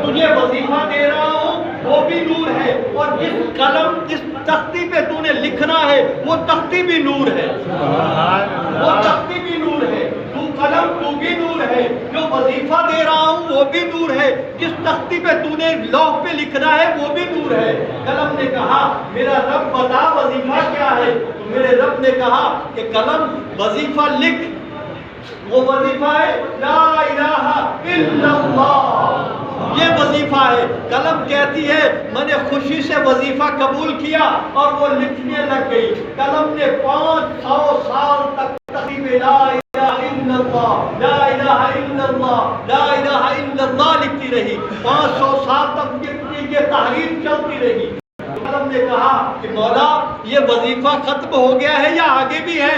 تجھے وظیفہ دے رہا ہوں وہ بھی نور ہے، اور جس تختی پہ تو نے لکھنا ہے وہ تختی بھی نور ہے، وہ تختی بھی نور ہے، تو قلم تو بھی نور ہے، جو وظیفہ دے رہا ہوں وہ بھی نور ہے، جس تختی پہ تو نے لوح پہ لکھنا ہے وہ بھی نور ہے۔ قلم نے کہا میرا رب بتا وظیفہ کیا ہے؟ تو میرے رب نے کہا کہ قلم وظیفہ لکھ، وہ وظیفہ ہے لا الہ الا اللہ، یہ وظیفہ ہے۔ قلم کہتی ہے میں نے خوشی سے وظیفہ قبول کیا اور وہ لکھنے لگ گئی۔ قلم نے 500 سال تک تقریب لا الہ الا اللہ لا الہ الا اللہ لا الہ الا اللہ لکھتی رہی، 500 سال تک یہ تحریر چلتی رہی۔ قلم نے کہا کہ مولا یہ وظیفہ ختم ہو گیا ہے یا آگے بھی ہے؟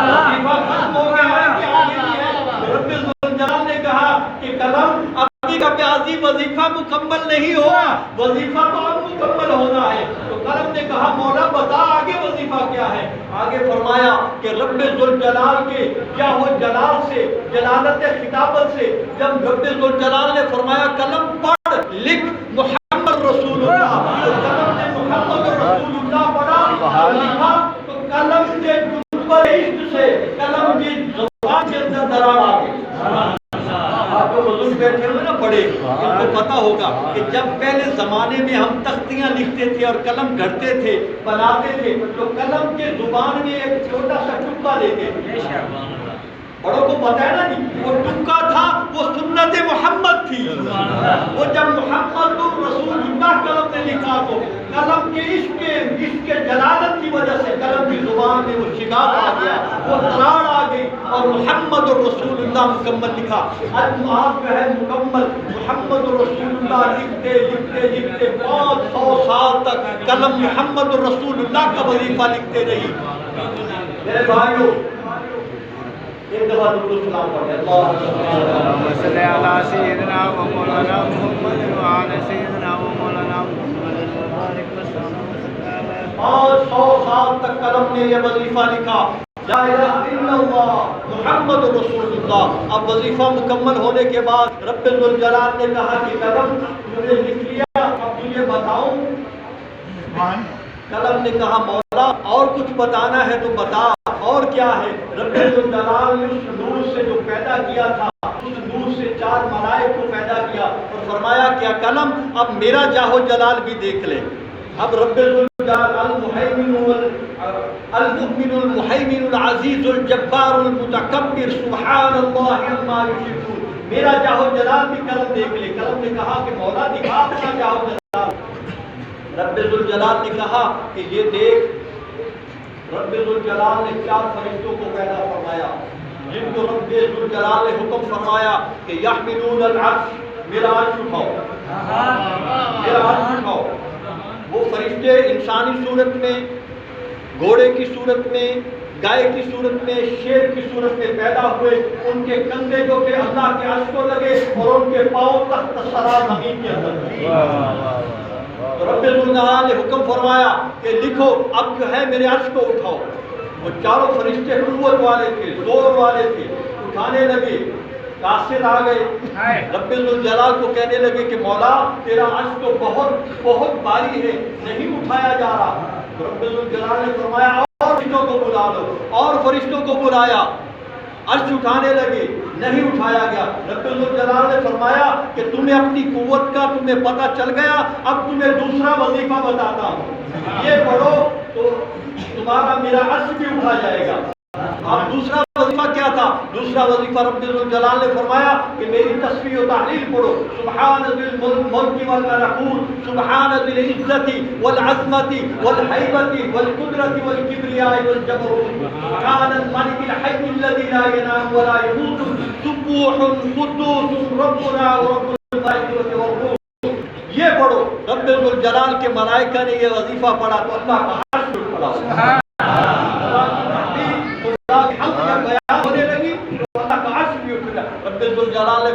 وظیفہ ختم ہو گیا ہے کہ آگے بھی ہے؟ رب ذوالجلال نے کہا کہ قلم ابھی کا پیازی وظیفہ مکمل نہیں ہوا، وظیفہ تو اب مکمل ہونا ہے۔ تو قلم نے کہا مولا بتا آگے وظیفہ کیا ہے؟ آگے فرمایا کہ رب ذوالجلال کے کیا ہو جلال سے، جلالت خطابت سے جب رب ذوالجلال نے فرمایا قلم پڑھ لکھ محمد رسول اللہ، تو قلم نے محمد رسول اللہ پڑھا لکھا، تو قلم کے عشق سے قلم کی زبان کے اندر درار آ گئی۔ آپ کو بزرگ بیٹھے ہوئے نا پڑھے، ان کو پتا ہوگا کہ جب پہلے زمانے میں ہم تختیاں لکھتے تھے اور قلم گھڑتے تھے بناتے تھے تو قلم کے زبان میں ایک چھوٹا سا ٹکا لیتے تھے، بڑوں کو پتا ہے نا جی، وہ ٹکا تھا وہ سنت محمد تھی، وہ جب محمد رسول اللہ قلم نے لکھا تو قلم کے عشق کے جلالت کی وجہ سے قلم کی زبان میں وہ شگاف آ گیا، وہ تراڑ آ گئی اور محمد رسول اللہ مکمل لکھا۔ آج آپ جو ہے مکمل محمد رسول اللہ لکھتے لکھتے لکھتے 500 سال تک قلم محمد رسول اللہ کا وظیفہ لکھتے رہی۔ میرے بھائیوں ایک دفعہ درود و سلام پڑھیں، اللہم صلی علی سیدنا و مولانا محمد وعلی سیدنا و مولانا محمد وبارک وسلم۔ 500 سال تک قلم نے یہ وظیفہ لکھا لا الہ الا اللہ محمد رسول اللہ۔ اب وظیفہ مکمل ہونے کے بعد رب ذوالجلال نے کہا کہ قلم تم نے لکھ لیا، اب تجھے بتاؤں؟ قلم نے کہا مولا اور کچھ بتانا ہے تو بتا، اور کیا ہے؟ رب ذوالجلال نے اس نور سے جو پیدا کیا تھا، اس نور سے 4 ملائک کو پیدا کیا اور فرمایا کیا قلم اب میرا جاہ جلال بھی دیکھ لے۔ اب رب ذوالجلال المؤمن المہیمن العزیز الجبار المتکبر سبحان اللہ عما یشرکون، میرا جاہ جلال بھی قلم دیکھ لے۔ قلم نے کہا کہ مولا دکھا اپنا جاہ جلال۔ رب ذوالجلال نے کہا کہ یہ دیکھ، رب ذوالجلال نے 4 فرشتوں کو پیدا فرمایا جن کو رب ذوالجلال نے حکم فرمایا کہ یحملون العرش، میرا عرش اٹھاؤ، میرا عرش اٹھاؤ۔ وہ فرشتے انسانی صورت میں، گھوڑے کی صورت میں، گائے کی صورت میں، شیر کی صورت میں پیدا ہوئے، ان کے کندھے جو کہ اللہ کے عرش کو لگے اور ان کے پاؤں تحت ثری زمین کے اندر۔ تو رب ذوالجلال نے حکم فرمایا کہ لکھو اب جو ہے میرے عرش کو اٹھاؤ۔ وہ 4 فرشتے قوت والے تھے، زور والے تھے، اٹھانے لگے، قاصد آ گئے، رب ذوالجلال کو کہنے لگے کہ مولا تیرا عرش تو بہت بھاری ہے، نہیں اٹھایا جا رہا۔ رب ذوالجلال نے فرمایا اور فرشتوں کو بلا لو، اور فرشتوں کو بلایا، عرش اٹھانے لگے، نہیں اٹھایا گیا۔ رب ذوالجلال نے فرمایا کہ تمہیں اپنی قوت کا تمہیں پتہ چل گیا، اب تمہیں دوسرا وظیفہ بتاتا ہوں، یہ پڑھو تو تمہارا میرا عرش بھی اٹھا جائے گا۔ اب دوسرا وظیفہ کیا تھا؟ دوسرا وظیفہ رب ذوالجلال نے فرمایا کہ میری تسبیح و تحلیل پڑھو، سبحان ذی الملک والملکوت، سبحان ذی العزت والعظمت والہیبت والقدرت والکبریاء والجبروت، سبحان الملک الحی الذی لا ینام ولا یموت، سبوح قدوس ربنا ورب الملائکۃ والروح۔ یہ پڑھو۔ رب ذوالجلال کے ملائکہ نے یہ وظیفہ پڑھا تو اللہ کا عرش پڑھا، ہونے لگی تو اللہ کا عرش بھی اٹھ گیا۔ رب ذوالجلال نے